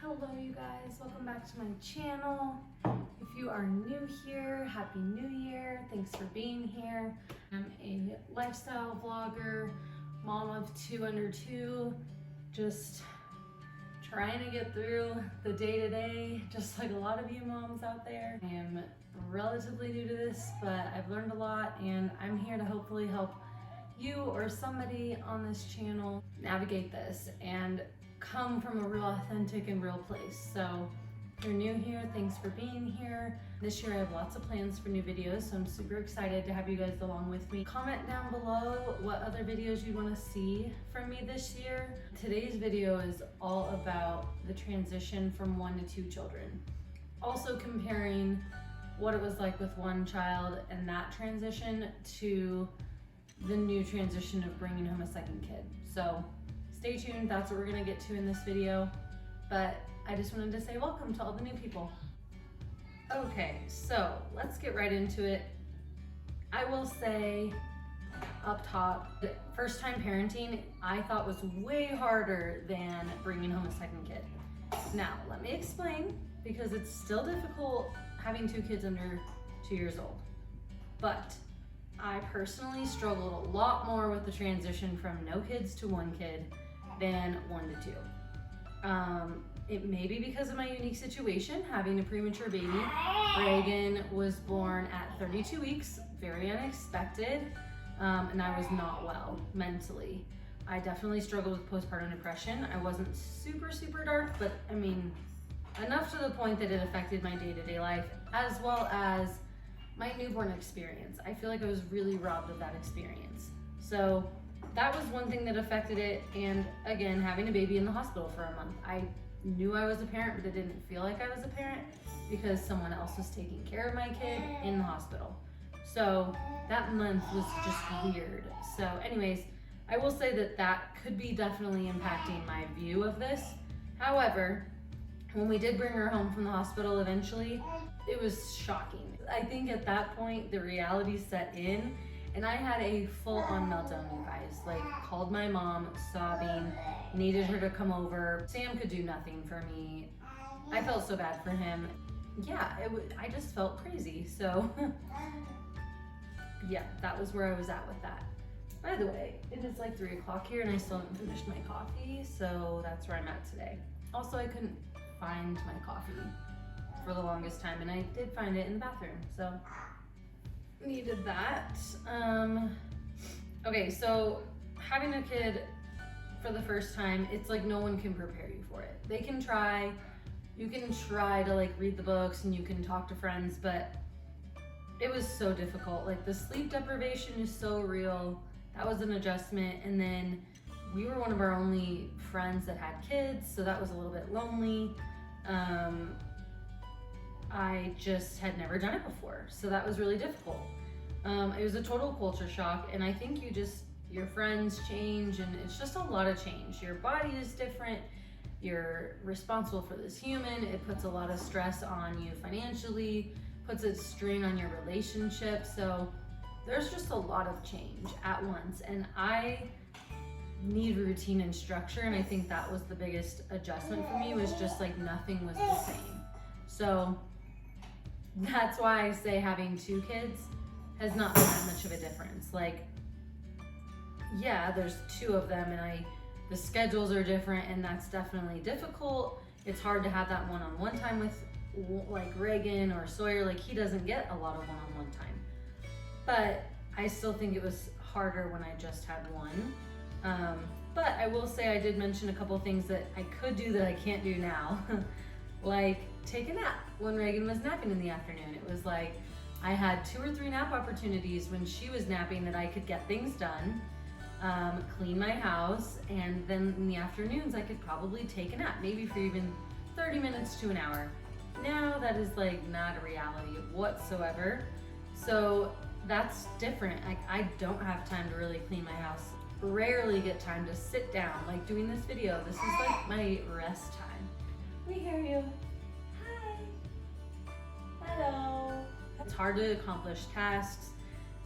Hello you guys, welcome back to my channel. If you are new here, Happy New Year. Thanks for being here. I'm a lifestyle vlogger, mom of 2 under 2, just trying to get through the day-to-day, just like a lot of you moms out there. I am relatively new to this, but I've learned a lot and I'm here to hopefully help you or somebody on this channel navigate this and come from a real authentic and real place. So if you're new here, thanks for being here. This year I have lots of plans for new videos, so I'm super excited to have you guys along with me. Comment down below what other videos you want to see from me this year. Today's video is all about the transition from 1 to 2 children. Also comparing what it was like with 1 child and that transition to the new transition of bringing home a 2nd kid. So stay tuned, that's what we're gonna get to in this video. But I just wanted to say welcome to all the new people. Okay, so let's get right into it. I will say up top, first time parenting I thought was way harder than bringing home a 2nd kid. Now, let me explain, because it's still difficult having 2 kids under 2 years old. But I personally struggled a lot more with the transition from no kids to 1 kid than 1 to 2. It may be because of my unique situation, having a premature baby. Reagan was born at 32 weeks, very unexpected, and I was not well mentally. I definitely struggled with postpartum depression. I wasn't super dark, but I mean, enough to the point that it affected my day-to-day life, as well as my newborn experience. I feel like I was really robbed of that experience. So that was one thing that affected it. And again, having a baby in the hospital for a month. I knew I was a parent, but it didn't feel like I was a parent because someone else was taking care of my kid in the hospital. So that month was just weird. So anyways, I will say that that could be definitely impacting my view of this. However, when we did bring her home from the hospital eventually, it was shocking. I think at that point, the reality set in and I had a full-on meltdown, you guys. Like, called my mom, sobbing, needed her to come over. Sam could do nothing for me. I felt so bad for him. Yeah, I just felt crazy. So, yeah, that was where I was at with that. By the way, it is like 3 o'clock here and I still haven't finished my coffee, so that's where I'm at today. Also, I couldn't find my coffee for the longest time, and I did find it in the bathroom, so needed that. Okay, so having a kid for the first time, it's like no one can prepare you for it. They can try, you can try to like read the books and you can talk to friends, but it was so difficult. Like the sleep deprivation is so real. That was an adjustment. And then we were one of our only friends that had kids, so that was a little bit lonely. I just had never done it before, so that was really difficult. It was a total culture shock, and I think your friends change, and it's just a lot of change. Your body is different, you're responsible for this human, it puts a lot of stress on you financially, puts a strain on your relationship, so there's just a lot of change at once, and I need routine and structure, and I think that was the biggest adjustment for me, was just like nothing was the same. So that's why I say having 2 kids has not been that much of a difference. Like, yeah, there's 2 of them and the schedules are different, and that's definitely difficult. It's hard to have that one-on-one time with like Reagan or Sawyer. Like, he doesn't get a lot of one-on-one time. But I still think it was harder when I just had 1. But I will say I did mention a couple things that I could do that I can't do now. Like take a nap when Reagan was napping in the afternoon. It was like I had 2 or 3 nap opportunities when she was napping that I could get things done, clean my house, and then in the afternoons I could probably take a nap, maybe for even 30 minutes to an hour. Now that is like not a reality whatsoever. So that's different. I don't have time to really clean my house. Rarely get time to sit down. Like doing this video, this is like my rest time. We hear you. Hi. Hello. It's hard to accomplish tasks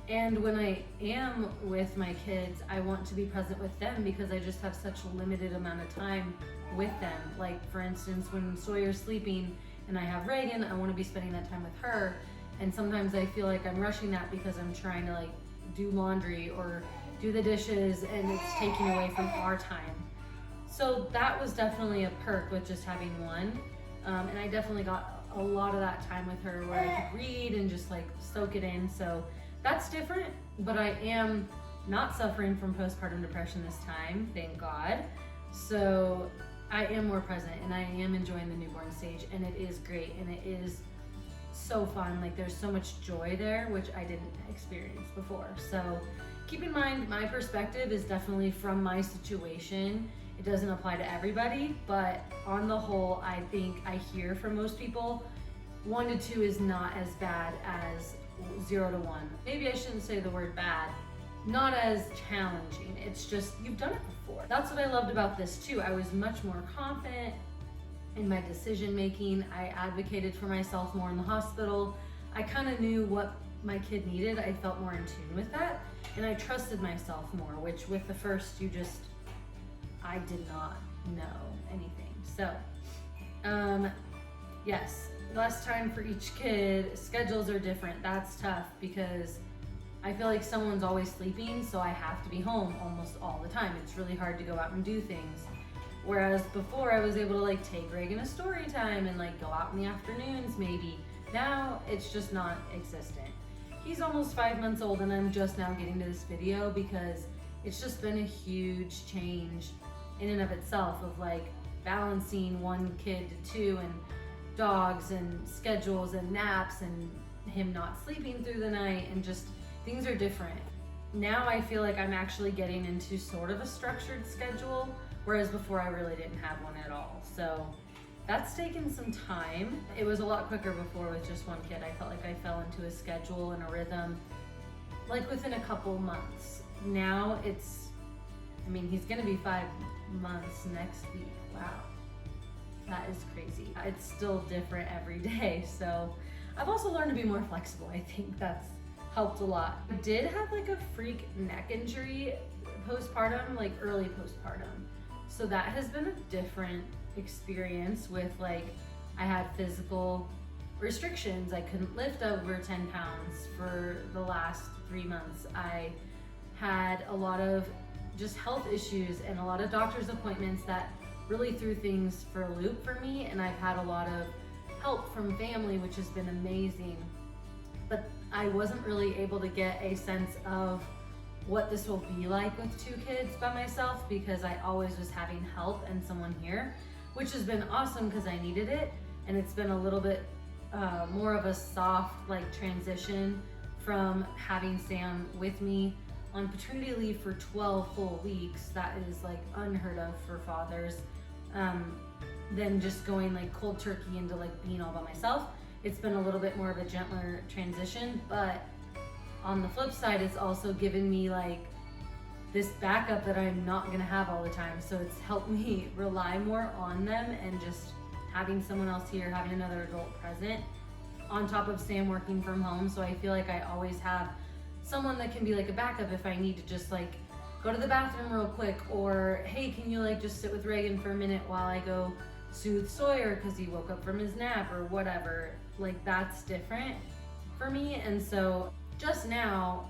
And when I am with my kids, I want to be present with them because I just have such a limited amount of time with them. Like for instance, when Sawyer's sleeping and I have Reagan, I want to be spending that time with her. And sometimes I feel like I'm rushing that because I'm trying to like do laundry or do the dishes and it's taking away from our time. So that was definitely a perk with just having one. And I definitely got a lot of that time with her where I could read and just like soak it in. So that's different, but I am not suffering from postpartum depression this time, thank God. So I am more present and I am enjoying the newborn stage, and it is great and it is so fun. Like there's so much joy there, which I didn't experience before. So keep in mind, my perspective is definitely from my situation. It doesn't apply to everybody, but on the whole, I think I hear from most people, 1 to 2 is not as bad as 0 to 1. Maybe I shouldn't say the word bad, not as challenging. It's just, you've done it before. That's what I loved about this too. I was much more confident in my decision making. I advocated for myself more in the hospital. I kind of knew what my kid needed. I felt more in tune with that, and I trusted myself more, which with the first, I did not know anything. So, yes, less time for each kid. Schedules are different. That's tough because I feel like someone's always sleeping, so I have to be home almost all the time. It's really hard to go out and do things. Whereas before I was able to like take Reagan a story time and like go out in the afternoons maybe. Now it's just not existent. He's almost 5 months old and I'm just now getting to this video because it's just been a huge change in and of itself of like balancing 1 kid to 2 and dogs and schedules and naps and him not sleeping through the night, and just things are different. Now I feel like I'm actually getting into sort of a structured schedule, whereas before I really didn't have one at all. So that's taken some time. It was a lot quicker before with just 1 kid. I felt like I fell into a schedule and a rhythm like within a couple months. Now he's gonna be 5 months next week. Wow, that is crazy. It's still different every day. So I've also learned to be more flexible. I think that's helped a lot. I did have like a freak neck injury postpartum, like early postpartum. So that has been a different experience with like, I had physical restrictions. I couldn't lift over 10 pounds for the last 3 months. I had a lot of just health issues and a lot of doctor's appointments that really threw things for a loop for me. And I've had a lot of help from family, which has been amazing. But I wasn't really able to get a sense of what this will be like with 2 kids by myself because I always was having help and someone here, which has been awesome because I needed it. And it's been a little bit more of a soft like transition from having Sam with me on paternity leave for 12 full weeks. That is like unheard of for fathers. Then just going like cold turkey into like being all by myself. It's been a little bit more of a gentler transition, but on the flip side, it's also given me like this backup that I'm not gonna have all the time. So it's helped me rely more on them and just having someone else here, having another adult present on top of Sam working from home. So I feel like I always have someone that can be like a backup if I need to just like go to the bathroom real quick, or hey, can you like just sit with Reagan for a minute while I go soothe Sawyer because he woke up from his nap or whatever. Like that's different for me. And so just now,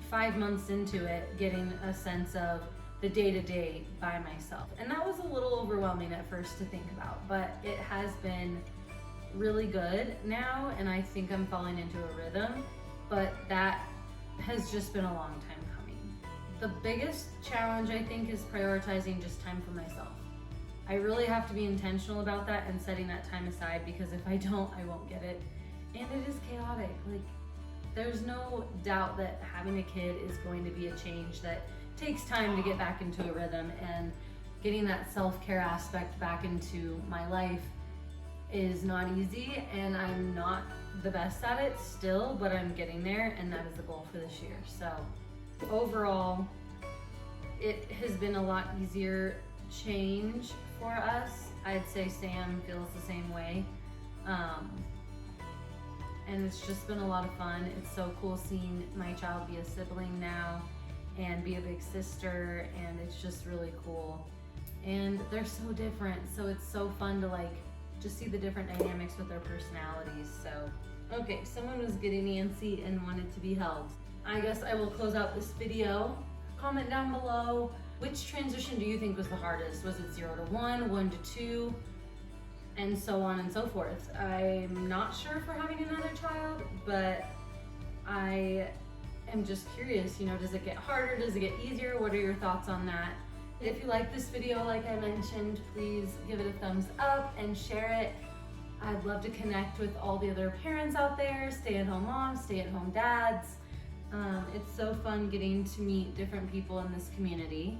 5 months into it, getting a sense of the day-to-day by myself. And that was a little overwhelming at first to think about, but it has been really good now, and I think I'm falling into a rhythm, but that has just been a long time coming. The biggest challenge, I think, is prioritizing just time for myself. I really have to be intentional about that and setting that time aside, because if I don't, I won't get it. And it is chaotic. Like, there's no doubt that having a kid is going to be a change that takes time to get back into a rhythm, and getting that self-care aspect back into my life is not easy, and I'm not the best at it still, but I'm getting there, and that is the goal for this year. So overall, it has been a lot easier change for us. I'd say Sam feels the same way. and it's just been a lot of fun. It's so cool seeing my child be a sibling now and be a big sister, and it's just really cool. And they're so different, so it's so fun to like just see the different dynamics with their personalities. So, okay, someone was getting antsy and wanted to be held. I guess I will close out this video. Comment down below, which transition do you think was the hardest? Was it 0 to 1, 1 to 2, and so on and so forth? I'm not sure for having another child, but I am just curious, you know, does it get harder? Does it get easier? What are your thoughts on that? If you like this video, like I mentioned, please give it a thumbs up and share it. I'd love to connect with all the other parents out there, stay-at-home moms, stay-at-home dads. It's so fun getting to meet different people in this community.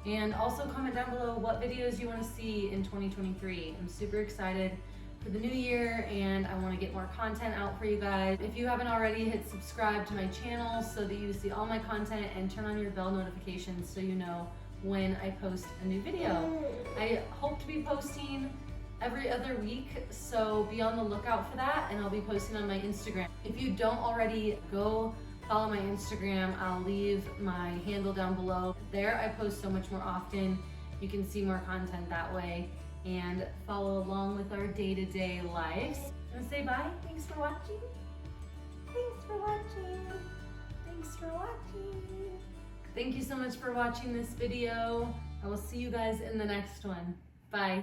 And also comment down below what videos you want to see in 2023. I'm super excited for the new year, and I want to get more content out for you guys. If you haven't already, hit subscribe to my channel so that you see all my content, and turn on your bell notifications so you know when I post a new video. I hope to be posting every other week, so be on the lookout for that, and I'll be posting on my Instagram. If you don't already, go follow my Instagram. I'll leave my handle down below. There I post so much more often. You can see more content that way and follow along with our day-to-day lives. Want to say bye? Thanks for watching. Thanks for watching. Thanks for watching. Thank you so much for watching this video. I will see you guys in the next one. Bye.